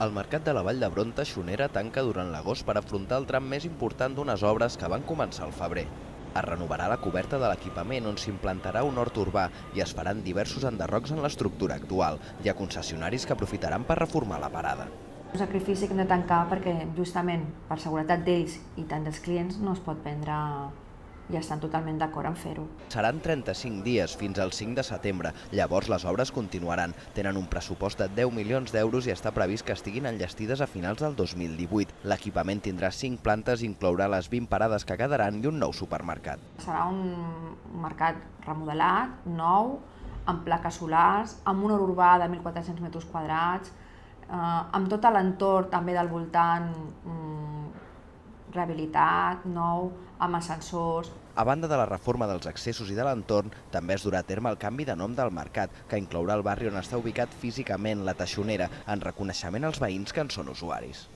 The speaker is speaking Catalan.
El mercat de la Vall d'Hebron Taixonera tanca durant l'agost per afrontar el tram més important d'unes obres que van començar al febrer. Es renovarà la coberta de l'equipament on s'implantarà un hort urbà i es faran diversos enderrocs en l'estructura actual. Hi ha concessionaris que aprofitaran per reformar la parada. Un sacrifici que hem de tancar perquè justament per seguretat d'ells i tant dels clients no es pot prendre i estan totalment d'acord en fer-ho. Seran 35 dies fins al 5 de setembre, llavors les obres continuaran. Tenen un pressupost de 10 milions d'euros i està previst que estiguin enllestides a finals del 2018. L'equipament tindrà 5 plantes i inclourà les 20 parades que quedaran i un nou supermercat. Serà un mercat remodelat, nou, amb plaques solars, amb un hort urbà de 1.400 metres quadrats, amb tot l'entorn també del voltant rehabilitat, nou, amb ascensors. A banda de la reforma dels accessos i de l'entorn, també es durà a terme el canvi de nom del mercat, que inclourà el barri on està ubicat físicament la Taixonera, en reconeixement als veïns que en són usuaris.